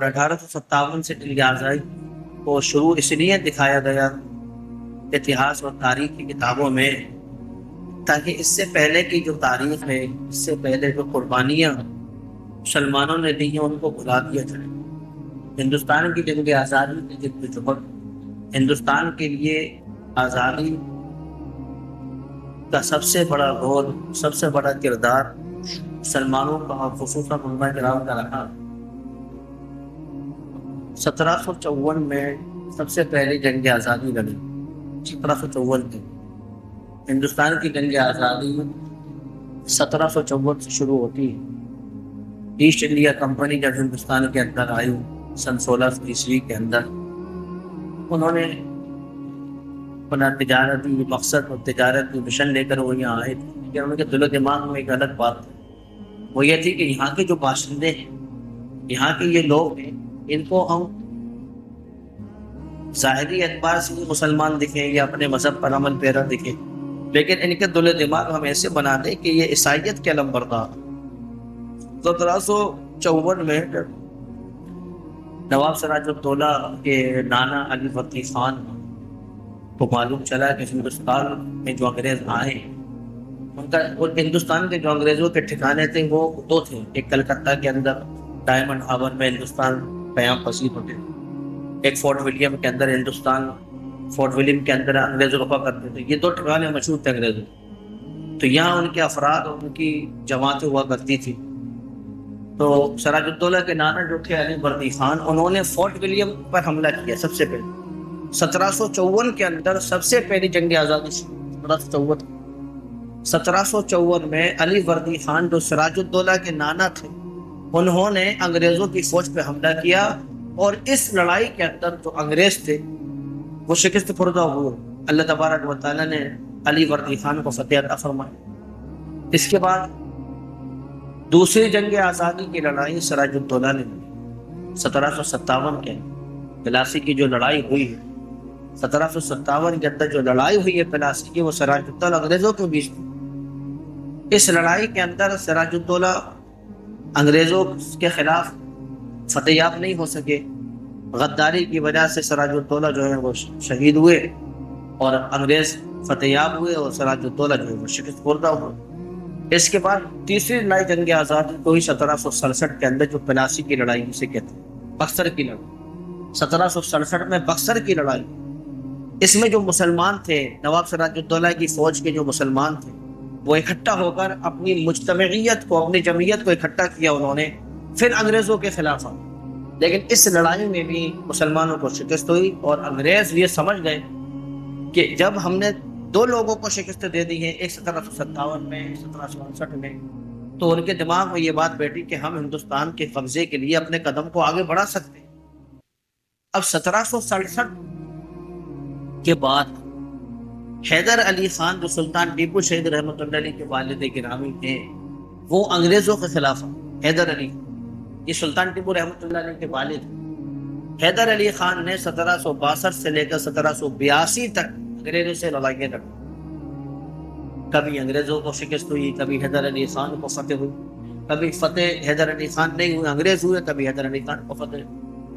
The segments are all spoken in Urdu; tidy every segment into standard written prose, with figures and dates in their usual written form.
1857 سے جنگ آزادی کو شروع اس لیے دکھایا گیا اتہاس اور تاریخ کی کتابوں میں تاکہ اس سے پہلے کی جو تاریخ ہے، اس سے پہلے جو قربانیاں مسلمانوں نے دی ہیں ان کو بھلا دیا جائے۔ ہندوستان کی جنگ آزادی کی جدوجہد، ہندوستان کے لیے آزادی کا سب سے بڑا رول، سب سے بڑا کردار مسلمانوں کا اور خصوصاً علماء کرام کا رہا۔ 1754 میں سب سے پہلی جنگ آزادی لڑی۔ 1754 میں ہندوستان کی جنگ آزادی 1754 سے شروع ہوتی ہے۔ ایسٹ انڈیا کمپنی جب ہندوستان کے اندر آئی سن 1600 کے اندر، انہوں نے اپنا تجارتی مقصد اور تجارتی مشن لے کر وہ یہاں آئے تھے، لیکن ان کے دل و دماغ میں ایک الگ بات تھی، وہ یہ تھی کہ یہاں کے جو باشندے ہیں، یہاں کے یہ لوگ ہیں، ان کو ہم ظاہری اعتبار سے مسلمان دکھیں یا اپنے مذہب پر عمل پیرا دکھیں، لیکن ان کے دل و دماغ ہم ایسے بنا دیں کہ یہ عیسائیت کے علمبردار۔ 1754 میں نواب سراج الدولہ کے نانا علی فتح خان کو معلوم چلا کہ ہندوستان میں جو انگریز آئے ان کا ہندوستان کے جو انگریزوں کے ٹھکانے تھے وہ دو تھے، ایک کلکتہ کے اندر ڈائمنڈ ہاربر میں ہندوستان قیام پذیر ہوتے، ایک فورٹ ولیم کے اندر ہندوستان، فورٹ ولیم کے اندر انگریز رکا کرتے تھے۔ یہ دو ٹھکانے مشہور تھے انگریزوں، تو یہاں ان کے افراد اور ان کی جماعتیں ہوا کرتی تھی۔ تو سراج الدولہ کے نانا جو تھے علی بردی خان، انہوں نے فورٹ ولیم پر حملہ کیا سب سے پہلے 1754 کے اندر، سب سے پہلی جنگ آزادی 1754 میں علی بردی خان جو سراج الدولہ کے نانا تھے، انہوں نے انگریزوں کی فوج پہ حملہ کیا، اور اس لڑائی کے اندر جو انگریز تھے وہ شکست خوردہ ہوئے۔ اللہ تبارک و تعالیٰ نے علی بردی خان کو فتح عطا فرمائی۔ اس کے بعد دوسری جنگ آزادی کی لڑائی سراج الدولہ نے 1757 کے پلاسی کی جو لڑائی ہوئی ہے، 1757 کے اندر جو لڑائی ہوئی ہے پلاسی کی، وہ سراج الدولہ انگریزوں کے بیچ میں۔ اس لڑائی کے اندر سراج الدولہ انگریزوں کے خلاف فتح یاب نہیں ہو سکے، غداری کی وجہ سے سراج الدولہ جو ہے وہ شہید ہوئے، اور انگریز فتح یاب ہوئے، اور سراج الدولہ جو ہے وہ شکست خوردہ ہوئے۔ اس کے بعد تیسری لڑائی جنگ آزادی کو ہی 1767 کے اندر جو پلاسی کی لڑائی اسے کہتے ہیں، بکسر کی لڑائی۔ 1767 میں بکسر کی لڑائی، اس میں جو مسلمان تھے، نواب سراج الدولہ کی فوج کے جو مسلمان تھے، وہ اکٹھا ہو کر اپنی مجتمعیت کو، اپنی جمعیت کو اکٹھا کیا انہوں نے، پھر انگریزوں کے خلاف آئے۔ لیکن اس لڑائی میں بھی مسلمانوں کو شکست ہوئی، اور انگریز یہ سمجھ گئے کہ جب ہم نے دو لوگوں کو شکست دے دی ہے، ایک 1757 میں، 1759 میں، تو ان کے دماغ میں یہ بات بیٹھی کہ ہم ہندوستان کے قبضے کے لیے اپنے قدم کو آگے بڑھا سکتے ہیں۔ اب 1767 کے بعد حیدر علی خان جو سلطان ٹیپو شہید رحمۃ اللہ علیہ کے والد گرامی تھے، وہ انگریزوں کے خلاف آئے۔ حیدر علی، یہ سلطان ٹیپو رحمۃ اللہ علیہ کے والد ہیں۔ حیدر علی خان نے 1762 سے لے کر 1782 تک انگریزوں سے لڑائیاں لڑی، کبھی انگریزوں کو شکست ہوئی، کبھی حیدر علی خان کو فتح ہوئی، کبھی فتح حیدر علی خان نہیں ہوئی، انگریز ہوئے، کبھی حیدر علی خان کو فتح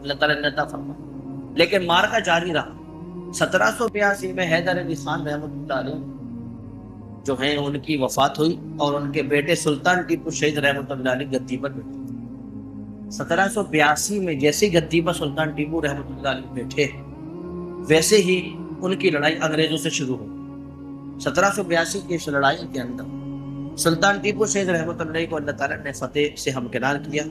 اللہ تعالیٰ نے عطا فرمائی، لیکن مارکا جاری رہا۔ 1782 میں حیدر علی خان رحمۃ اللہ علیہ جو ہیں ان کی وفات ہوئی، اور ان کے بیٹے سلطان ٹیپو شہید رحمۃ اللہ علیہ گدی پر بیٹھے۔ 1782 میں جیسے گدی پر سلطان ٹیپو رحمۃ اللہ علیہ بیٹھے، ویسے ہی ان کی لڑائی انگریزوں سے شروع ہوئی۔ 1782 کی اس لڑائی کے اندر سلطان ٹیپو شہید رحمۃ اللہ علیہ کو اللہ تعالیٰ نے فتح سے ہمکنار کیا،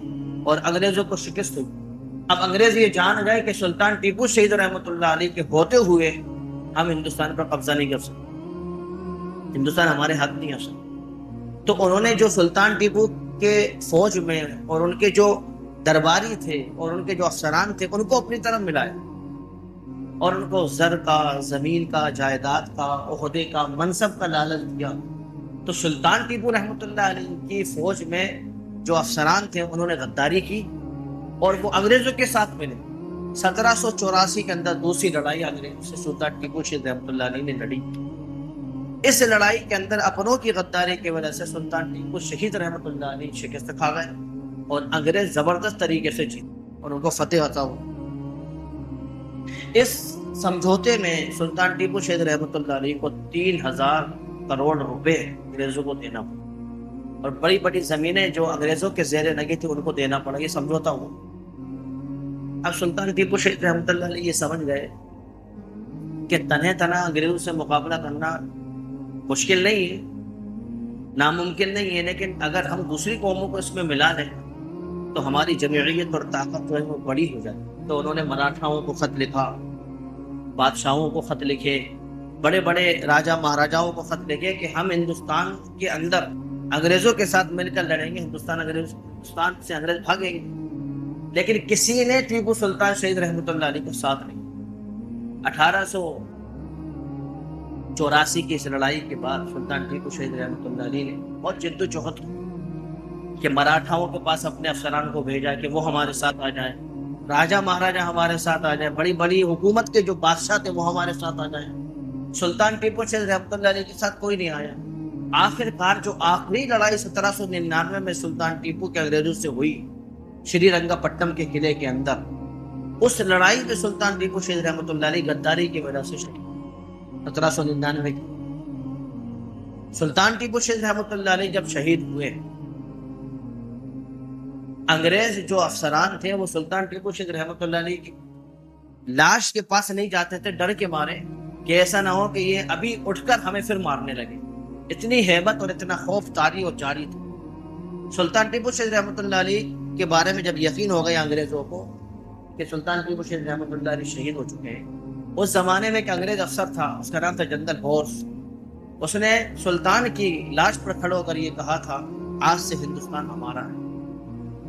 اور انگریزوں کو شکست ہوئی۔ اب انگریز یہ جان گئے کہ سلطان ٹیپو شہید رحمۃ اللہ علیہ کے ہوتے ہوئے ہم ہندوستان پر قبضہ نہیں کر سکتے، ہندوستان ہمارے ہاتھ نہیں آ سکتا۔ تو انہوں نے جو سلطان ٹیپو کے فوج میں اور ان کے جو درباری تھے اور ان کے جو افسران تھے، ان کو اپنی طرف ملایا، اور ان کو زر کا، زمین کا، جائیداد کا، عہدے کا، منصب کا لالچ دیا۔ تو سلطان ٹیپو رحمۃ اللہ علیہ کی فوج میں جو افسران تھے انہوں نے غداری کی، اور وہ انگریزوں کے ساتھ ملے۔ 1784 کے اندر دوسری لڑائی انگریزوں سے سلطان ٹیپو شہید رحمۃ اللہ علیہ نے لڑی۔ اس لڑائی کے اندر اپنوں کی غداری کی وجہ سے سلطان ٹیپو شہید رحمۃ اللہ علیہ شکست کھا گئے، اور انگریز زبردست طریقے سے جیتے۔ اور ان کو فتح عطا ہو۔ اس سمجھوتے میں سلطان ٹیپو شہید رحمۃ اللہ علیہ کو 3000 کروڑ روپے انگریزوں کو دینا پڑا، اور بڑی بڑی زمینیں جو انگریزوں کے زیر نگی تھی ان کو دینا پڑا، یہ سمجھوتا ہوا۔ اب سلطان ٹیپو شہید رحمۃ اللہ علیہ یہ سمجھ گئے کہ تنہا انگریزوں سے مقابلہ کرنا مشکل نہیں ہے، ناممکن نہیں ہے، لیکن اگر ہم دوسری قوموں کو اس میں ملا لیں تو ہماری جمعیت اور طاقت جو ہے وہ بڑی ہو جائے۔ تو انہوں نے مراٹھاؤں کو خط لکھا، بادشاہوں کو خط لکھے، بڑے بڑے راجہ مہاراجاؤں کو خط لکھے کہ ہم ہندوستان کے اندر انگریزوں کے ساتھ مل کر لڑیں گے، ہندوستان سے انگریز بھاگیں گے۔ لیکن کسی نے ٹیپو سلطان شہید رحمۃ اللہ علیہ کو ساتھ نہیں۔ 1884 کی اس لڑائی کے بعد سلطان ٹیپو شہید رحمۃ اللہ علیہ نے بہت جد و جہد کی کہ مراٹھاؤں کے پاس اپنے افسران کو بھیجا کہ وہ ہمارے ساتھ آ جائیں، راجہ مہاراجہ ہمارے ساتھ آ جائیں، بڑی بڑی حکومت کے جو بادشاہ تھے وہ ہمارے ساتھ آ جائیں۔ سلطان ٹیپو شہید رحمۃ اللہ علیہ کے ساتھ کوئی نہیں آیا۔ آخر کار جو آخری لڑائی 1799 میں سلطان ٹیپو کے انگریزوں سے ہوئی شری رنگا پٹم کے قلعے کے اندر، اس لڑائی میں سلطان ٹیپو شہید رحمۃ اللہ علیہ غداری کی وجہ سے شہید 1799 کی۔ سلطان ٹیپو شہید رحمۃ اللہ علیہ جب شہید ہوئے، انگریز جو افسران تھے وہ سلطان ٹیپو شہید رحمۃ اللہ علیہ کی لاش کے پاس نہیں جاتے تھے، ڈر کے مارے کہ ایسا نہ ہو کہ یہ ابھی اٹھ کر ہمیں پھر مارنے لگے۔ اتنی ہیبت اور اتنا خوف طاری اور جاری تھا۔ سلطان ٹیپو شہید رحمۃ اللہ علیہ کے بارے میں جب یقین ہو گیا انگریزوں کو کہ سلطان ٹیپو شہید رحمۃ اللہ علیہ شہید ہو چکے ہیں، اس زمانے میں ایک انگریز افسر تھا، اس کا نام تھا جنرل ہورس، اس نے سلطان کی لاش پر کھڑا ہو کر یہ کہا تھا آج سے ہندوستان ہمارا ہے۔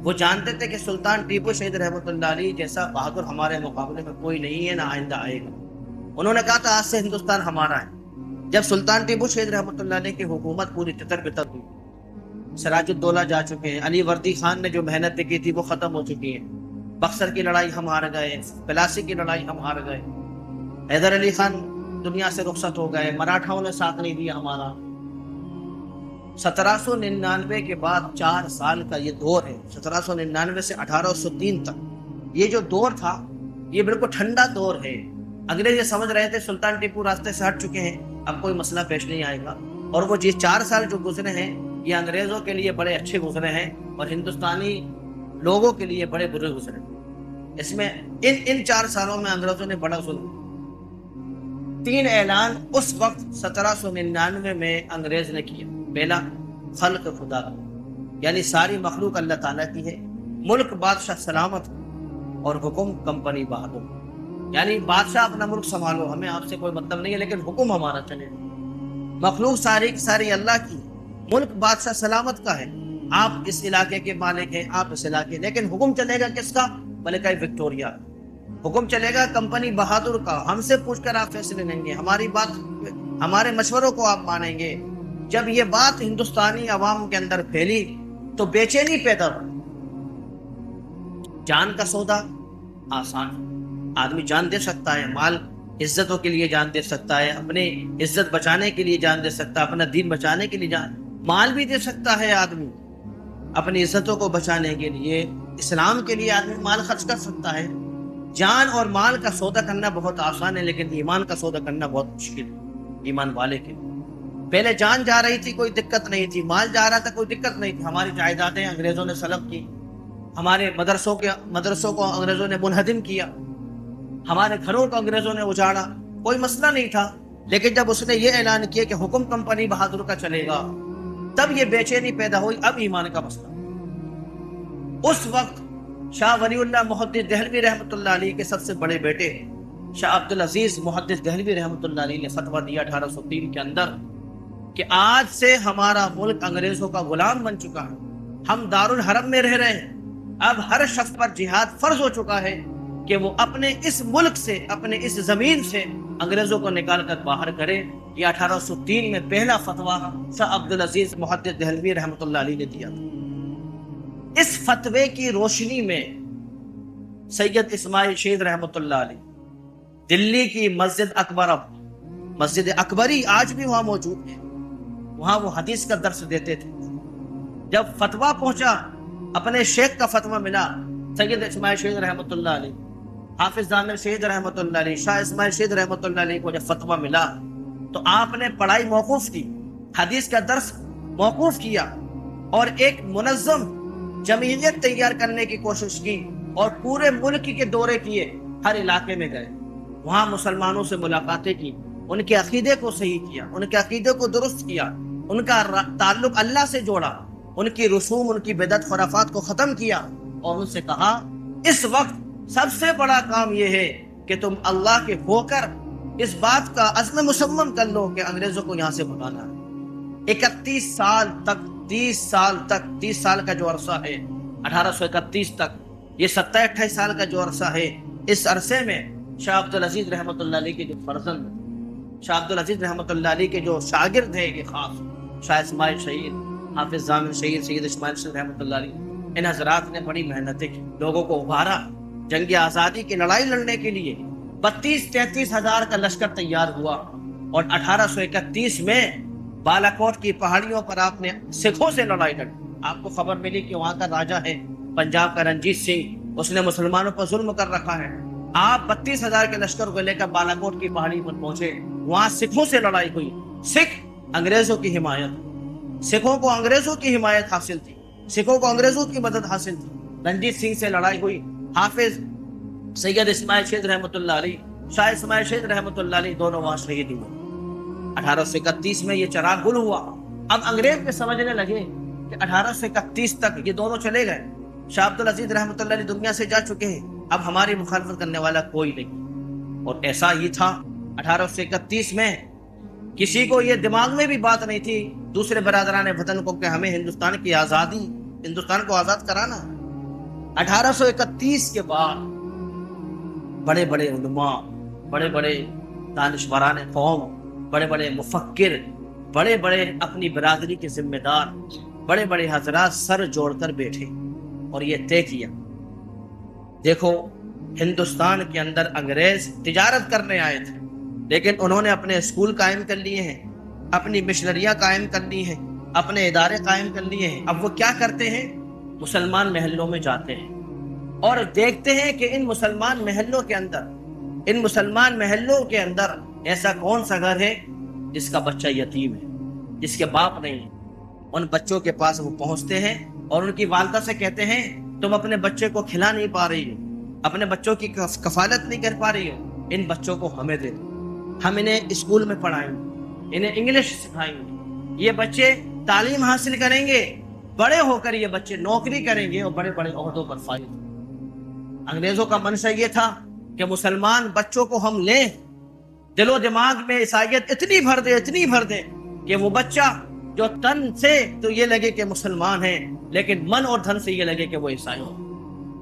وہ جانتے تھے کہ سلطان ٹیپو شہید رحمۃ اللہ علیہ جیسا بہادر ہمارے مقابلے میں کوئی نہیں ہے، نہ آئندہ آئے گا۔ انہوں نے کہا تھا آج سے ہندوستان ہمارا ہے۔ جب سلطان ٹیپو شہید رحمۃ اللہ علیہ کی حکومت پوری تتر بتر ہوئی، سراج الدولہ جا چکے ہیں، علی وردی خان نے جو محنت کی تھی وہ ختم ہو چکی ہے، بکسر کی لڑائی ہم ہار گئے، پلاسی کی لڑائی ہم ہار گئے، حیدر علی خان دنیا سے رخصت ہو گئے، مراٹھاؤں نے ساتھ نہیں دیا ہمارا۔ 1799 کے بعد 4 سال کا یہ دور ہے، 1799 سے 1803 تک یہ جو دور تھا یہ بالکل ٹھنڈا دور ہے۔ انگریز یہ سمجھ رہے تھے سلطان ٹیپو راستے سے ہٹ چکے ہیں، اب کوئی مسئلہ پیش نہیں آئے گا، اور وہ یہ 4 سال جو گزرے ہیں یہ انگریزوں کے لیے بڑے اچھے گزرے ہیں اور ہندوستانی لوگوں کے لیے بڑے برے گزرے۔ اس میں ان 4 سالوں میں انگریزوں نے بڑا ظلم، 3 اعلان اس وقت 1799 میں انگریز نے کیا۔ پہلا، خلق خدا، یعنی ساری مخلوق اللہ تعالیٰ کی ہے، ملک بادشاہ سلامت اور حکم کمپنی بہادر، یعنی بادشاہ اپنا ملک سنبھالو، ہمیں آپ سے کوئی مطلب نہیں ہے لیکن حکم ہمارا چلے۔ مخلوق ساری کی ساری اللہ کی، ملک بادشاہ سلامت کا ہے، آپ اس علاقے کے مالک ہیں، آپ اس علاقے، لیکن حکم چلے گا کس کا؟ ملکہ وکٹوریہ، حکم چلے گا کمپنی بہادر کا، ہم سے پوچھ کر آپ فیصلے لیں گے، ہماری بات، ہمارے مشوروں کو آپ مانیں گے۔ جب یہ بات ہندوستانی عوام کے اندر پھیلی تو بے چینی پیدا ہوئی۔ جان کا سودا آسان، آدمی جان دے سکتا ہے، مال عزتوں کے لیے جان دے سکتا ہے، اپنی عزت بچانے کے لیے جان دے سکتا ہے، اپنا دین بچانے کے لیے مال بھی دے سکتا ہے آدمی، اپنی عزتوں کو بچانے کے لیے، اسلام کے لیے آدمی مال خرچ کر سکتا ہے۔ جان اور مال کا سودا کرنا بہت آسان ہے، لیکن ایمان کا سودا کرنا بہت مشکل ہے ایمان والے کے لیے۔ پہلے جان جا رہی تھی کوئی دقت نہیں تھی، مال جا رہا تھا کوئی دقت نہیں تھی، ہماری جائیدادیں انگریزوں نے سلب کی، ہمارے مدرسوں کو انگریزوں نے منہدم کیا، ہمارے گھروں کو انگریزوں نے اجاڑا، کوئی مسئلہ نہیں تھا۔ لیکن جب اس نے یہ اعلان کیا کہ حکم کمپنی بہادر کا چلے گا، تب یہ بے چینی پیدا ہوئی، اب ایمان کا مسئلہ۔ اس وقت شاہ ولی اللہ محدث دہلوی رحمۃ اللہ علیہ کے سب سے بڑے بیٹے شاہ عبدالعزیز محدث دہلوی رحمۃ اللہ علیہ نے فتویٰ دیا 1803 کے اندر کہ آج سے ہمارا ملک انگریزوں کا غلام بن چکا ہے، ہم دارالحرم میں رہ رہے ہیں، اب ہر شخص پر جہاد فرض ہو چکا ہے کہ وہ اپنے اس ملک سے، اپنے اس زمین سے انگریزوں کو نکال کر باہر کرے۔ یہ 1803 میں پہلا فتویٰ شاہ عبدالعزیز محدث دہلوی رحمۃ اللہ علیہ نے دیا تھا۔ اس فتوے کی روشنی میں سید اسماعیل شہید رحمۃ اللہ علیہ دلی کی مسجد اکبری آج بھی وہاں موجود ہے، وہاں وہ حدیث کا درس دیتے تھے۔ جب فتویٰ پہنچا، اپنے شیخ کا فتویٰ ملا، سید اسماعیل شہید رحمۃ اللہ علیہ، حافظ ضامر شہید رحمۃ اللہ علیہ، شاہ اسماعیل شہید رحمۃ اللہ علیہ کو جب فتویٰ ملا تو آپ نے پڑھائی موقوف کی، حدیث کا درس موقوف کیا اور ایک منظم جمعیت تیار کرنے کی کوشش کی اور پورے ملک کے دورے کیے، ہر علاقے میں گئے، وہاں مسلمانوں سے ملاقاتیں کی، ان کے عقیدے کو صحیح کیا، ان کے عقیدے کو درست کیا، ان کا تعلق اللہ سے جوڑا، ان کی رسوم، ان کی بدعت خرافات کو ختم کیا اور ان سے کہا اس وقت سب سے بڑا کام یہ ہے کہ تم اللہ کے ہو کر اس بات کا عزم مصمم کر لو کہ انگریزوں کو یہاں سے بھگانا ہے۔ 31 سال تک 30 سال کا جو عرصہ ہے 1831 تک، یہ 27-28 سال کا جو عرصہ ہے، اس عرصے میں شاہ عبدالعزیز رحمۃ اللہ علیہ کے جو فرزند، شاہ عبدالعزیز رحمۃ اللہ علیہ کے جو شاگرد ہیں، یہ خاص شاہ اسماعیل شہید، حافظ ضامن شہید، سید اسماعیل شہید رحمۃ اللہ علیہ، ان حضرات نے بڑی محنتیں کی، لوگوں کو ابھارا، جنگ آزادی کی لڑائی لڑنے کے لیے 32-33 ہزار کا لشکر تیار ہوا اور 1831 میں بالاکوٹ کی پہاڑیوں پر آپ نے سکھوں سے لڑائی لڑی۔ آپ کو خبر ملی کہ وہاں کا راجا ہے پنجاب کا رنجیت سنگھ، اس نے مسلمانوں پر ظلم کر رکھا ہے۔ آپ 32 ہزار کے لشکر کو لے کر بالاکوٹ کی پہاڑی پر پہنچے، وہاں سکھوں سے لڑائی ہوئی، سکھ انگریزوں کی حمایت، سکھوں کو انگریزوں کی حمایت حاصل تھی، سکھوں کو انگریزوں کی مدد حاصل تھی، رنجیت سنگھ سے لڑائی ہوئی، حافظ سید اسماعیل شہید رحمۃ اللہ علیہ، شاہ اسماعیل شہید رحمۃ اللہ علیہ دونوں وہاں شہید ہوئے۔ 1831 میں یہ چراغ گل ہوا۔ اب انگریز بھی سمجھنے لگے کہ 1831 تک یہ دونوں چلے گئے، شاہ عبدالعزیز رحمۃ اللہ علیہ دنیا سے جا چکے ہیں، اب ہماری مخالفت کرنے والا کوئی نہیں۔ اور ایسا ہی تھا 1831 میں، کسی کو یہ دماغ میں بھی بات نہیں تھی دوسرے برادران وطن کو کہ ہمیں ہندوستان کی آزادی، ہندوستان کو آزاد کرانا۔ 1831 کے بعد بڑے بڑے علماء، بڑے بڑے دانشوران قوم، بڑے بڑے مفکر، بڑے بڑے اپنی برادری کے ذمہ دار، بڑے بڑے حضرات سر جوڑ کر بیٹھے اور یہ طے کیا، دیکھو ہندوستان کے اندر انگریز تجارت کرنے آئے تھے لیکن انہوں نے اپنے اسکول قائم کر لیے ہیں، اپنی مشنریاں قائم کر لی ہیں، اپنے ادارے قائم کر لیے ہیں۔ اب وہ کیا کرتے ہیں؟ مسلمان محلوں میں جاتے ہیں اور دیکھتے ہیں کہ ان مسلمان محلوں کے اندر ایسا کون سا گھر ہے جس کا بچہ یتیم ہے، جس کے باپ نہیں ہے۔ ان بچوں کے پاس وہ پہنچتے ہیں اور ان کی والدہ سے کہتے ہیں تم اپنے بچے کو کھلا نہیں پا رہی ہو، اپنے بچوں کی کفالت نہیں کر پا رہی ہو، ان بچوں کو ہمیں دے دو، ہم انہیں اسکول میں پڑھائیں گے، انہیں انگلش سکھائیں گے، یہ بچے تعلیم حاصل کریں گے، بڑے ہو کر یہ بچے نوکری کریں گے اور بڑے بڑے عہدوں پر فائز ہوں گے۔ انگریزوں کا منشا یہ تھا کہ مسلمان بچوں کو ہم لیں، دل و دماغ میں عیسائیت اتنی بھر دے کہ وہ بچہ جو تن سے تو یہ لگے کہ مسلمان ہے لیکن من اور دھن سے یہ لگے کہ وہ عیسائی ہو۔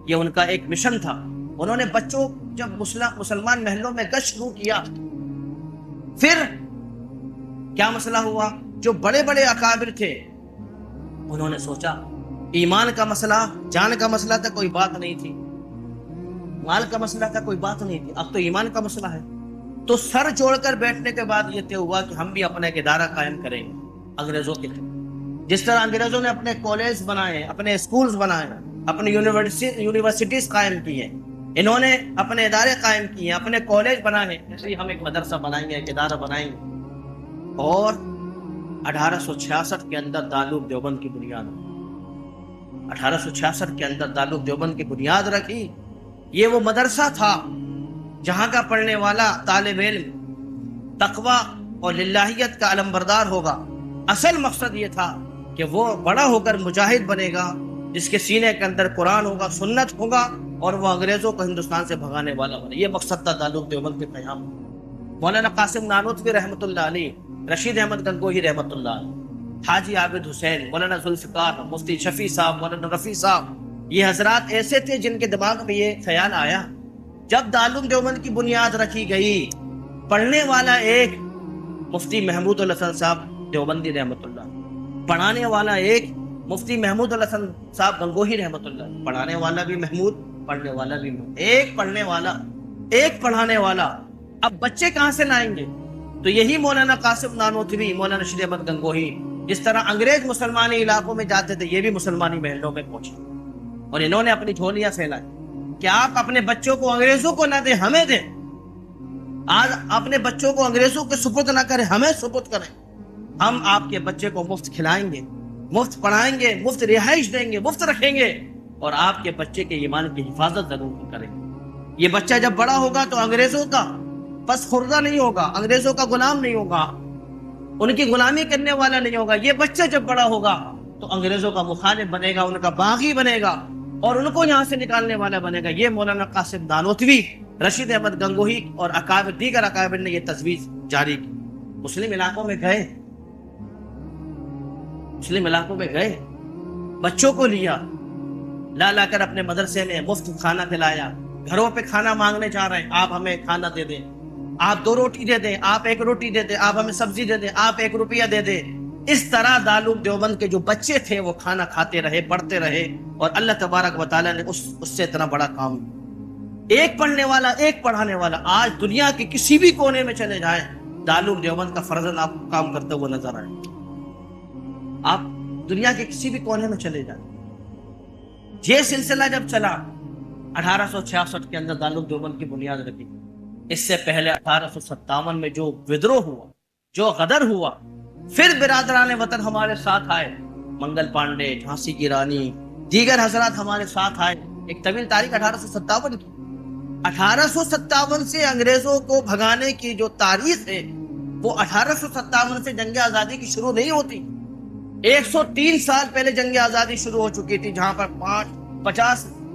یہ ان کا ایک مشن تھا۔ انہوں نے بچوں جب مسلمان محلوں میں گشت شروع کیا، پھر کیا مسئلہ ہوا؟ جو بڑے بڑے اکابر تھے انہوں نے سوچا ایمان کا مسئلہ، جان کا مسئلہ تھا، کوئی بات نہیں تھی، مال کا مسئلہ تھا، کوئی بات نہیں تھی، اب تو ایمان کا مسئلہ ہے۔ تو سر جوڑ کر بیٹھنے کے بعد یہ طے ہوا کہ ہم بھی اپنا ایک ادارہ قائم کریں گے انگریزوں کے لیے۔ جس طرح انگریزوں نے اپنے کالج بنائے، اپنے اسکولز بنائے، اپنی یونیورسٹیز قائم کی ہیں، انہوں نے اپنے ادارے قائم کیے، اپنے کالج بنائے، ایسے ہی ہم ایک مدرسہ بنائیں گے، ایک ادارہ بنائیں گے۔ اور 1866 کے اندر دارالعلوم دیوبند کی بنیاد، 1866 کے اندر دارالعلوم دیوبند کی بنیاد رکھی۔ یہ وہ مدرسہ تھا جہاں کا پڑھنے والا طالب علم تقوی اور للہیت کا علمبردار ہوگا۔ اصل مقصد یہ تھا کہ وہ بڑا ہو کر مجاہد بنے گا، جس کے سینے کے اندر قرآن ہوگا، سنت ہوگا، اور وہ انگریزوں کو ہندوستان سے بھگانے والا بنے۔ یہ مقصد تھا دارالعلوم دیوبند کے قیام۔ مولانا قاسم نانوتوی رحمۃ اللہ علیہ، رشید احمد گنگوہی رحمۃ اللہ علیہ، حاجی عابد حسین، مولانا ذوالفقار، مفتی شفیع صاحب، مولانا رفیع صاحب، یہ حضرات ایسے تھے جن کے دماغ میں یہ خیال آیا جب دارالعلوم دیوبند کی بنیاد رکھی گئی، پڑھنے والا ایک مفتی محمود الحسن صاحب دیوبندی رحمۃ اللہ، پڑھانے والا ایک مفتی محمود الحسن صاحب گنگوہی رحمۃ اللہ، پڑھانے والا بھی محمود، پڑھنے والا بھی محمود، ایک پڑھنے والا ایک پڑھانے والا، اب بچے کہاں سے لائیں گے؟ تو یہی مولانا قاسم نانوتوی، مولانا رشید احمد گنگوہی، جس طرح انگریز مسلمانی علاقوں میں جاتے تھے یہ بھی مسلمانی محلوں میں پہنچے اور انہوں نے اپنی جھولیاں پھیلائی کہ آپ اپنے بچوں کو انگریزوں کو نہ دیں، ہمیں دیں۔ آج اپنے بچوں کو انگریزوں کے سپرد نہ کریں، ہمیں سپرد کریں۔ ہم آپ کے بچے کو مفت کھلائیں گے، مفت پڑھائیں گے، مفت رہائش دیں گے، مفت رکھیں گے، اور آپ کے بچے کے ایمان کی حفاظت ضرور کریں گے۔ یہ بچہ جب بڑا ہوگا تو انگریزوں کا پس خوردہ نہیں ہوگا، انگریزوں کا غلام نہیں ہوگا، ان کی غلامی کرنے والا نہیں ہوگا۔ یہ بچہ جب بڑا ہوگا تو انگریزوں کا مخالف بنے گا، ان کا باغی بنے گا، اور ان کو یہاں سے نکالنے والا بنے گا۔ یہ مولانا قاسم نانوتوی، رشید احمد گنگوہی اور دیگر اکابر نے یہ تجویز جاری کی۔ مسلم علاقوں میں گئے، مسلم علاقوں میں گئے، بچوں کو لیا، لا کر اپنے مدرسے میں مفت کھانا کھلایا۔ گھروں پہ کھانا مانگنے جا رہے ہیں، آپ ہمیں کھانا دے دیں، آپ 2 روٹی دے دیں، آپ 1 روٹی دے دیں، آپ ہمیں سبزی دے دیں، آپ 1 روپیہ دے دیں۔ اس طرح دارالعلوم دیوبند کے جو بچے تھے وہ کھانا کھاتے رہے، پڑھتے رہے، اور اللہ تبارک و تعالیٰ نے اس سے اتنا بڑا کام، ایک پڑھنے والا، ایک پڑھانے والا۔ آج دنیا کے کسی بھی کونے میں چلے جائیں، دارالعلوم دیوبند کا فرزند آپ کو کام کرتے ہوئے نظر آئے۔ آپ دنیا کے کسی بھی کونے میں چلے جائیں۔ یہ سلسلہ جب چلا 1866 کے اندر دارالعلوم دیوبند کی بنیاد رکھی۔ اس سے پہلے 1857 میں جو ودروہ ہوا، جو غدر ہوا، پھر برادران وطن ہمارے ساتھ آئے، منگل پانڈے، جھانسی کی رانی، دیگر حضرات ہمارے ساتھ آئے۔ ایک طویل تاریخ 1857 کی۔ 1857 سے انگریزوں کو بھگانے کی جو تاریخ ہے وہ 1857 سے جنگ آزادی کی شروع نہیں ہوتی۔ 103 سال پہلے جنگ آزادی شروع ہو چکی تھی، جہاں پر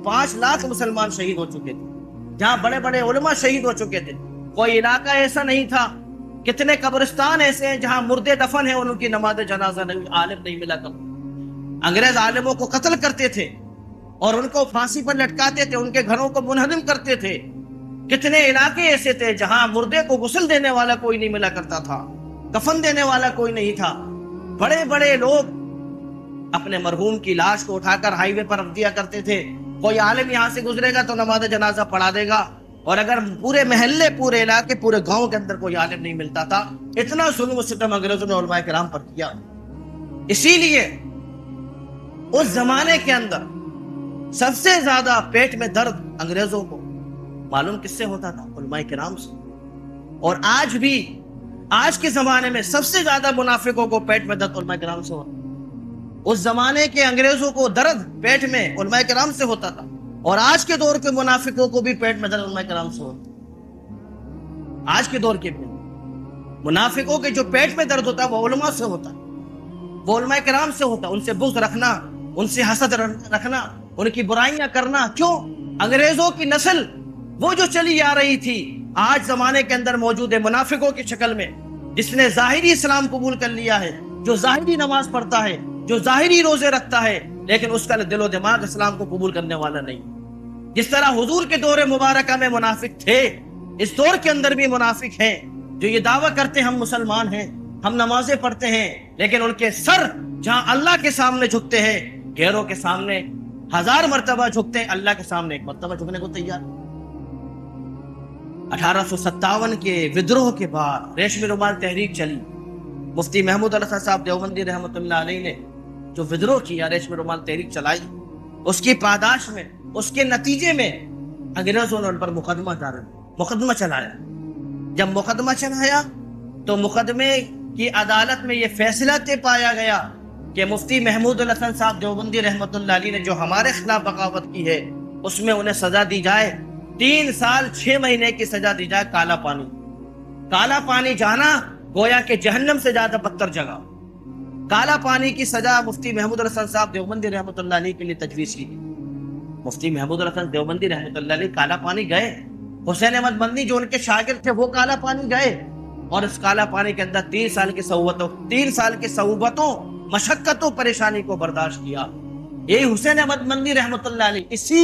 5 لاکھ مسلمان شہید ہو چکے تھے، جہاں بڑے بڑے علماء شہید ہو چکے تھے۔ کوئی علاقہ ایسا نہیں تھا، کتنے قبرستان ایسے ہیں جہاں مردے دفن ہیں، ان کی نماز جنازہ نہیں، عالم نہیں ملا کرتا۔ انگریز عالموں کو قتل کرتے تھے اور ان کو پھانسی پر لٹکاتے تھے، ان کے گھروں کو منہدم کرتے تھے۔ کتنے علاقے ایسے تھے جہاں مردے کو غسل دینے والا کوئی نہیں ملا کرتا تھا، کفن دینے والا کوئی نہیں تھا۔ بڑے بڑے لوگ اپنے مرحوم کی لاش کو اٹھا کر ہائی وے پر رکھ دیا کرتے تھے، کوئی عالم یہاں سے گزرے گا تو نماز جنازہ پڑھا دے گا، اور اگر پورے محلے، پورے علاقے، پورے گاؤں کے اندر کوئی عالم نہیں ملتا تھا۔ اتنا ظلم و ستم انگریزوں نے علماء کرام پر کیا۔ اسی لیے اس زمانے کے اندر سب سے زیادہ پیٹ میں درد انگریزوں کو معلوم کس سے ہوتا تھا؟ علماء کرام سے۔ اور آج بھی، آج کے زمانے میں سب سے زیادہ منافقوں کو پیٹ میں درد علماء کرام سے ہوتا۔ اس زمانے کے انگریزوں کو درد پیٹ میں علماء کرام سے ہوتا تھا، اور آج کے دور کے منافقوں کو بھی پیٹ میں درد علماء کرام سے ہوتا۔ آج کے دور کے بھی منافقوں کے جو پیٹ میں درد ہوتا ہے وہ علماء سے ہوتا ہے، وہ علماء کرام سے ہوتا ہے۔ ان سے بغض رکھنا، ان سے حسد رکھنا، ان کی برائیاں کرنا، کیوں؟ انگریزوں کی نسل وہ جو چلی آ رہی تھی آج زمانے کے اندر موجود ہے منافقوں کی شکل میں، جس نے ظاہری اسلام قبول کر لیا ہے، جو ظاہری نماز پڑھتا ہے، جو ظاہری روزے رکھتا ہے، لیکن اس کا دل و دماغ اسلام کو قبول کرنے والا نہیں۔ جس طرح حضور کے دور مبارکہ میں منافق تھے، اس دور کے اندر بھی منافق ہیں، جو یہ دعویٰ کرتے ہیں ہم مسلمان ہیں، ہم نمازیں پڑھتے ہیں، لیکن ان کے سر جہاں اللہ کے سامنے جھکتے ہیں، غیروں کے سامنے 1000 مرتبہ جھکتے ہیں، اللہ کے سامنے 1 مرتبہ جھکنے کو تیار۔ 1857 کے ودروہ کے بعد ریشمی رومال تحریک چلی۔ مفتی محمود علی خان صاحب دیوبندی رحمۃ اللہ علیہ نے جو ودروہ کیا، ریشمی رومال تحریک چلائی، اس کی پاداش میں، اس کے نتیجے میں انگریزوں نے ان پر مقدمہ چلایا۔ جب مقدمہ چلایا تو مقدمے کی عدالت میں یہ فیصلہ طے پایا گیا کہ مفتی محمود علی خان صاحب دیوبندی رحمۃ اللہ علیہ نے جو ہمارے خلاف بغاوت کی ہے اس میں انہیں سزا دی جائے، 3 سال 6 مہینے کی سزا دی جائے، کالا پانی۔ کالا پانی جانا گویا کہ جہنم سے زیادہ بدتر جگہ۔ کالا پانی کی سزا مفتی محمود علی خان صاحب دیوبندی رحمۃ اللہ علیہ کے لیے تجویز کی۔ مفتی محمود علی خان دیوبندی رحمۃ اللہ علیہ کالا پانی گئے، حسین احمد مدنی جو ان کے شاگرد تھے وہ کالا پانی گئے، اور اس کالا پانی کے اندر 3 سال کی صعوبتوں، مشقتوں، پریشانی کو برداشت کیا۔ یہی حسین احمد مدنی رحمۃ اللہ علیہ اسی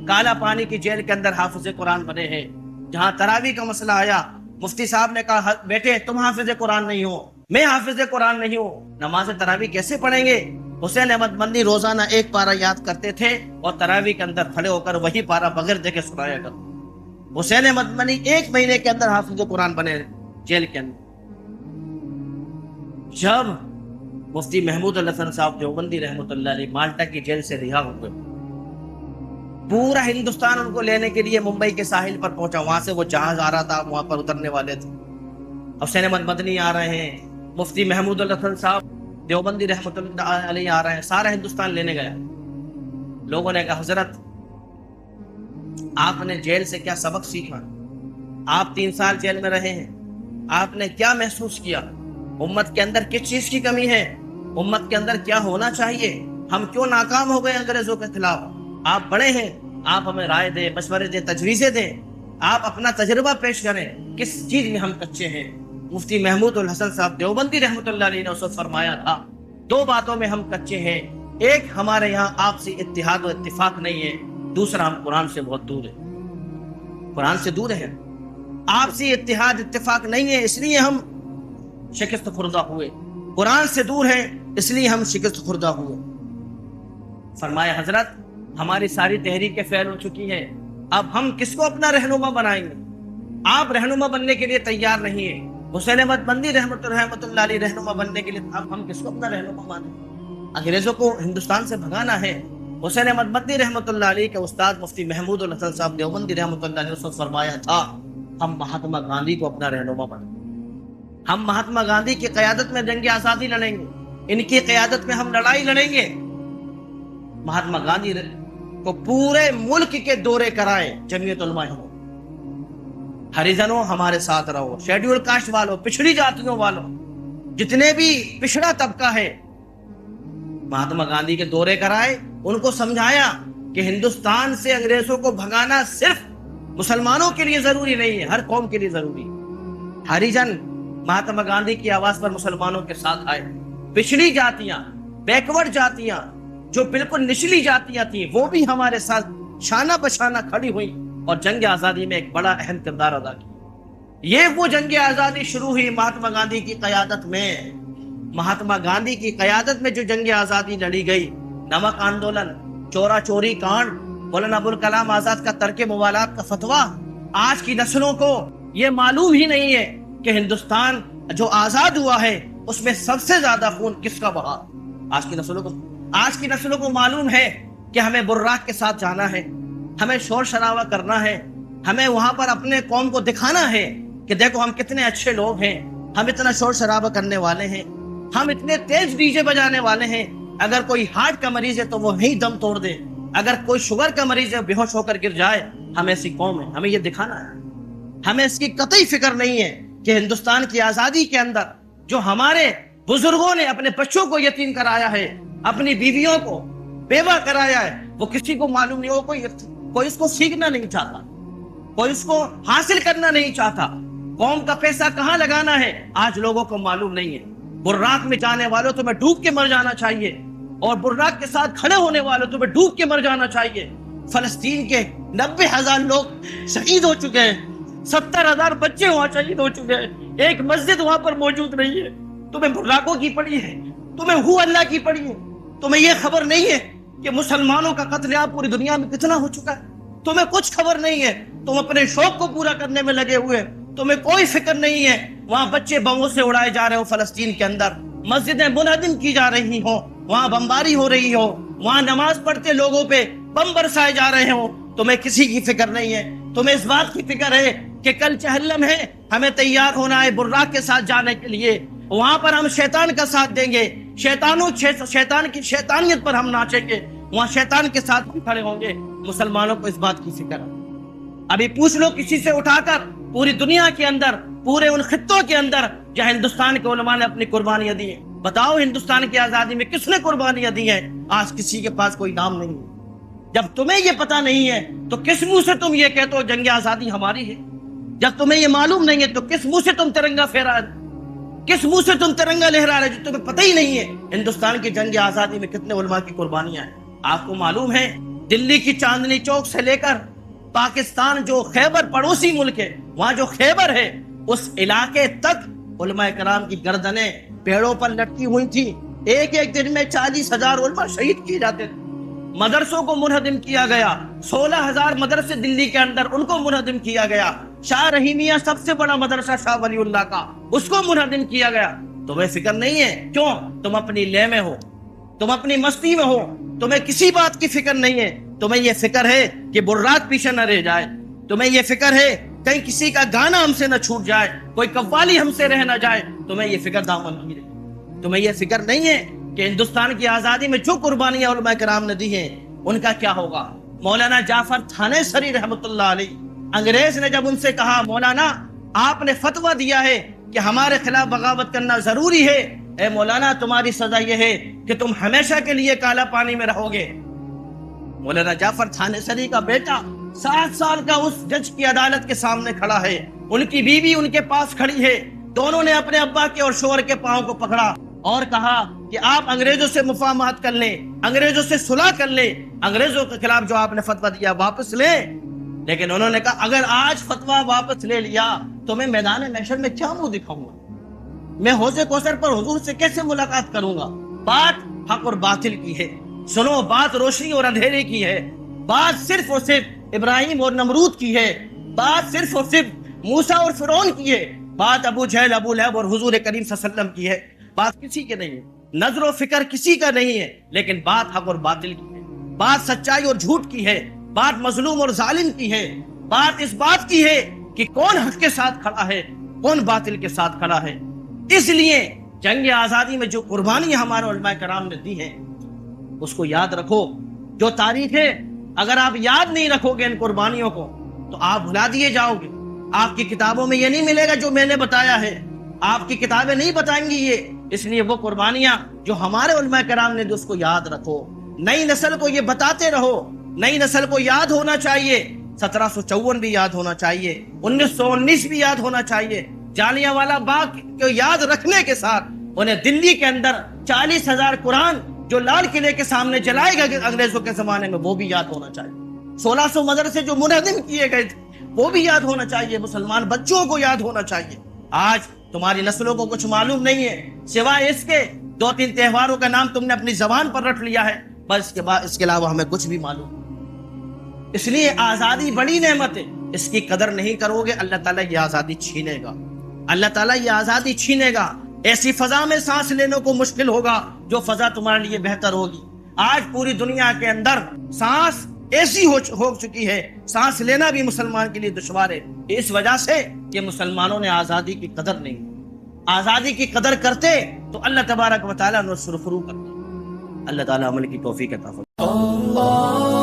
کالا پانی کی جیل کے اندر حافظ قرآن بنے ہیں۔ جہاں تراویح کا مسئلہ آیا، مفتی صاحب نے کہا بیٹے تم حافظ قرآن نہیں ہو، میں حافظ قرآن نہیں ہوں، نماز تراویح کیسے پڑھیں گے؟ حسین احمد مدنی روزانہ 1 پارہ یاد کرتے تھے اور تراویح کے اندر کھڑے ہو کر وہی پارہ بغیر دیکھے سنایا کرتے۔ حسین احمد مدنی 1 مہینے کے اندر حافظ قرآن بنے جیل کے اندر۔ جب مفتی محمود علی خان صاحب دیوبندی رحمۃ اللہ علیہ مالٹا کی جیل سے رہا ہو گئے، پورا ہندوستان ان کو لینے کے لیے ممبئی کے ساحل پر پہنچا، وہاں سے وہ جہاز آ رہا تھا، وہاں پر اترنے والے تھے۔ حسین احمد مدنی آ رہے ہیں، مفتی محمود الحسن صاحب دیوبندی رحمۃ اللہ علیہ آ رہے ہیں، سارا ہندوستان لینے گیا۔ لوگوں نے کہا حضرت آپ نے جیل سے کیا سبق سیکھا؟ آپ 3 سال جیل میں رہے ہیں، آپ نے کیا محسوس کیا؟ امت کے اندر کس چیز کی کمی ہے؟ امت کے اندر کیا ہونا چاہیے؟ ہم کیوں ناکام ہو گئے انگریزوں کے خلاف؟ آپ بڑے ہیں، آپ ہمیں رائے دیں، مشورے دیں، تجویزیں دیں، آپ اپنا تجربہ پیش کریں، کس چیز میں ہم کچے ہیں؟ مفتی محمود الحسن صاحب دیوبندی رحمۃ اللہ علیہ نے اس وقت فرمایا تھا 2 باتوں میں ہم کچے ہیں، ایک ہمارے یہاں آپسی اتحاد و اتفاق نہیں ہے، دوسرا ہم قرآن سے بہت دور ہیں، قرآن سے دور ہیں، آپسی اتحاد اتفاق نہیں ہے، اس لیے ہم شکست خوردہ ہوئے، قرآن سے دور ہیں اس لیے ہم شکست خوردہ ہوئے۔ فرمایا حضرت ہماری ساری تحریکیں فیل ہو چکی ہیں، اب ہم کس کو اپنا رہنما بنائیں گے؟ آپ رہنما بننے کے لیے تیار نہیں ہیں، حسین احمد مدنی رحمۃ اللہ علیہ رہنما بننے کے لیے، اب ہم کس کو اپنا رہنما مانیں؟ انگریزوں کو ہندوستان سے بھگانا ہے۔ حسین احمد مدنی رحمۃ اللہ علیہ کے استاد مفتی محمود الحسن صاحب دیوبندی رحمۃ اللہ علیہ نے فرمایا تھا ہم مہاتما گاندھی کو اپنا رہنما بنائیں، ہم مہاتما گاندھی کی قیادت میں جنگ آزادی لڑیں گے، ان کی قیادت میں ہم لڑائی لڑیں گے۔ مہاتما گاندھی کو پورے ملک کے دورے کرائے، جمعیت علماء ہندوستان، ہریجنوں ہمارے ساتھ رہو، شیڈیول کاسٹ والوں، پچھڑی جاتیوں والوں، جتنے بھی پچھڑا طبقہ ہے، مہاتما گاندھی کے دورے کرائے، ان کو سمجھایا کہ ہندوستان سے انگریزوں کو بھگانا صرف مسلمانوں کے لیے ضروری نہیں ہے، ہر قوم کے لیے ضروری ہے۔ ہریجن مہاتما گاندھی کی آواز پر مسلمانوں کے ساتھ آئے، پچھڑی جاتیاں، بیکورڈ جاتیاں، جو بالکل نچلی جاتیاں تھیں، وہ بھی ہمارے ساتھ شانہ بشانہ کھڑی ہوئی اور جنگ آزادی میں ایک بڑا اہم کردار ادا کیا۔ یہ وہ جنگ آزادی شروع ہوئی مہاتما گاندھی کی قیادت میں، مہاتما گاندھی کی قیادت میں جو جنگ آزادی لڑی گئی، نمک آندولن، چورا چوری کانڈ، مولانا ابوالکلام آزاد کا ترک موالات کا فتویٰ، آج کی نسلوں کو یہ معلوم ہی نہیں ہے کہ ہندوستان جو آزاد ہوا ہے اس میں سب سے زیادہ خون کس کا بہا۔ آج کی نسلوں کو معلوم ہے کہ ہمیں براق کے ساتھ جانا ہے، ہمیں شور شرابہ کرنا ہے، ہمیں وہاں پر اپنے قوم کو دکھانا ہے کہ دیکھو ہم کتنے اچھے لوگ ہیں، ہم اتنا شور شرابہ کرنے والے ہیں، ہم اتنے تیز ڈی جے بجانے والے ہیں، اگر کوئی ہارٹ کا مریض ہے تو وہ وہیں دم توڑ دے، اگر کوئی شوگر کا مریض ہے بے ہوش ہو کر گر جائے، ہم ایسی قوم ہے، ہمیں یہ دکھانا ہے۔ ہمیں اس کی قطعی فکر نہیں ہے کہ ہندوستان کی آزادی کے اندر جو ہمارے بزرگوں نے اپنے بچوں کو یتیم کرایا ہے، اپنی بیویوں کو بیوہ کرایا ہے، وہ کسی کو معلوم نہیں ہو، کوئی اس کو سیکھنا نہیں چاہتا، کوئی اس کو حاصل کرنا نہیں چاہتا۔ قوم کا پیسہ کہاں لگانا ہے آج لوگوں کو معلوم نہیں ہے۔ براق میں جانے والوں تمہیں ڈوب کے مر جانا چاہیے، اور براق کے ساتھ کھڑے ہونے والوں تمہیں ڈوب کے مر جانا چاہیے۔ فلسطین کے 90,000 لوگ شہید ہو چکے ہیں، 70,000 بچے وہاں شہید ہو چکے ہیں، ایک مسجد وہاں پر موجود نہیں ہے، تمہیں براقوں کی پڑی ہے، تمہیں ہو اللہ کی پڑی ہے، تمہیں یہ خبر نہیں ہے کہ مسلمانوں کا قتل عام پوری دنیا میں کتنا ہو چکا ہے، تمہیں کچھ خبر نہیں ہے، تم اپنے شوق کو پورا کرنے میں لگے ہوئے، تمہیں کوئی فکر نہیں ہے وہاں بچے بموں سے اڑائے جا رہے ہو، فلسطین کے اندر مسجدیں منہدم کی جا رہی ہوں، وہاں بمباری ہو رہی ہو، وہاں نماز پڑھتے لوگوں پہ بم برسائے جا رہے ہوں، تمہیں کسی کی فکر نہیں ہے۔ تمہیں اس بات کی فکر ہے کہ کل چہلم ہے، ہمیں تیار ہونا ہے براق کے ساتھ جانے کے لیے، وہاں پر ہم شیطان کا ساتھ دیں گے، شیطان کی شیطانیت پر ہم ناچیں گے، وہاں شیطان کے ساتھ بھی کھڑے ہوں گے۔ مسلمانوں کو اس بات کی فکر ہے۔ ابھی پوچھ لو کسی سے اٹھا کر، پوری دنیا کے اندر، پورے ان خطوں کے اندر جہاں ہندوستان کے علماء نے اپنی قربانیاں دی ہیں، بتاؤ ہندوستان کی آزادی میں کس نے قربانیاں دی ہیں؟ آج کسی کے پاس کوئی نام نہیں ہے۔ جب تمہیں یہ پتا نہیں ہے تو کس منہ سے تم یہ کہتے ہو جنگ آزادی ہماری ہے؟ جب تمہیں یہ معلوم نہیں ہے تو کس منہ سے تم ترنگا پھیرا ہے، کس منہ سے تم ترنگا لہرا رہے جو تمہیں پتہ ہی نہیں ہے ہندوستان کی جنگ آزادی میں کتنے علماء کی قربانیاں ہیں؟ آپ کو معلوم ہے دلی کی چاندنی چوک سے لے کر پاکستان جو خیبر پڑوسی ملک ہے، وہاں جو خیبر ہے اس علاقے تک علماء کرام کی گردنیں پیڑوں پر لٹکی ہوئی تھی، ایک ایک دن میں 40,000 علماء شہید کیے جاتے تھے۔ مدرسوں کو منہدم کیا گیا، 16,000 مدرسے دلی کے اندر ان کو منہدم کیا گیا، شاہ رحیمیہ سب سے بڑا مدرسہ شاہ ولی اللہ کا، اس کو منہدم کیا گیا۔ تمہیں فکر نہیں ہے؟ کیوں؟ تم اپنی لے میں ہو، تم اپنی مستی میں ہو، تمہیں کسی بات کی فکر نہیں ہے، تمہیں یہ فکر ہے کہ برات پیچھے نہ رہ جائے، تمہیں یہ فکر ہے کہیں کسی کا گانا ہم سے نہ چھوٹ جائے، کوئی قوالی ہم سے رہ نہ جائے، تمہیں یہ فکر دامن نہیں ہے، تمہیں یہ فکر نہیں ہے کہ ہندوستان کی آزادی میں جو قربانیاں علماء کرام نے دی ہیں ان کا کیا ہوگا۔ مولانا جعفر تھانے سری رحمۃ اللہ علیہ، انگریز نے جب ان سے کہا مولانا آپ نے فتویٰ دیا ہے کہ ہمارے خلاف بغاوت کرنا ضروری ہے، اے مولانا تمہاری سزا یہ ہے کہ تم ہمیشہ کے لیے کالا پانی میں رہو گے۔ مولانا جعفر تھانے سری کا بیٹا 7 سال کا اس جج کی عدالت کے سامنے کھڑا ہے، ان کی بیوی ان کے پاس کھڑی ہے، دونوں نے اپنے ابا کے اور شوہر کے پاؤں کو پکڑا اور کہا کہ آپ انگریزوں سے مفاہمت کر لیں، انگریزوں سے صلح کر لیں، انگریزوں کے خلاف جو آپ نے فتویٰ دیا واپس لیں۔ لیکن انہوں نے کہا اگر آج فتویٰ واپس لے لیا تو میں میدان محشر میں کیا منہ دکھاؤں گا، میں حوض کوثر پر حضور سے کیسے ملاقات کروں گا۔ بات حق اور باطل کی ہے، سنو، بات روشنی اور اندھیرے کی ہے، بات صرف اور صرف ابراہیم اور نمرود کی ہے، بات صرف اور صرف موسیٰ اور فرعون کی ہے، بات ابو جہل، ابو لہب اور حضور کریم صلی اللہ علیہ وسلم کی ہے، بات کسی کے نہیں ہے، نظر و فکر کسی کا نہیں ہے، لیکن بات حق اور باطل کی ہے، بات سچائی اور جھوٹ کی ہے، بات مظلوم اور ظالم کی ہے، بات اس بات کی ہے کہ کون حق کے ساتھ کھڑا ہے، کون باطل کے ساتھ کھڑا ہے۔ اس لیے جنگ آزادی میں جو قربانی ہمارے علماء کرام نے دی ہے اس کو یاد رکھو۔ جو تاریخ ہے اگر آپ یاد نہیں رکھو گے ان قربانیوں کو تو آپ بھلا دیے جاؤ گے۔ آپ کی کتابوں میں یہ نہیں ملے گا جو میں نے بتایا ہے، آپ کی کتابیں نہیں بتائیں گی یہ، اس لیے وہ قربانیاں جو ہمارے علماء کرام نے دی اس کو یاد رکھو، نئی نسل کو یہ بتاتے رہو، نئی نسل کو یاد ہونا چاہیے، 1754 بھی یاد ہونا چاہیے، 1919 بھی یاد ہونا چاہیے۔ جالیانوالہ باغ کو یاد رکھنے کے ساتھ انہیں دلی کے اندر 40,000 قرآن جو لال قلعے کے سامنے جلائے گئے انگریزوں کے زمانے میں وہ بھی یاد ہونا چاہیے، 1600 مدرسے جو منہدم کیے گئے تھے وہ بھی یاد ہونا چاہیے، مسلمان بچوں کو یاد ہونا چاہیے۔ آج تمہاری نسلوں کو کچھ معلوم نہیں ہے سوائے اس کے 2-3 تہواروں کا نام تم نے اپنی زبان پر رٹ لیا ہے، بس اس کے علاوہ ہمیں کچھ بھی معلوم نہیں۔ اس لیے آزادی بڑی نعمت ہے، اس کی قدر نہیں کرو گے اللہ تعالیٰ یہ آزادی چھینے گا، اللہ تعالیٰ یہ آزادی چھینے گا۔ ایسی فضا میں سانس لینے کو مشکل ہوگا جو فضا تمہارے لیے بہتر ہوگی۔ آج پوری دنیا کے اندر سانس ایسی ہو چکی ہے، سانس لینا بھی مسلمان کے لیے دشوار ہے، اس وجہ سے کہ مسلمانوں نے آزادی کی قدر نہیں کی۔ آزادی کی قدر کرتے تو اللہ تبارک و تعالیٰ نے سرخرو کرتے۔ اللہ تعالیٰ عمل کی توفیق عطا فرمائے۔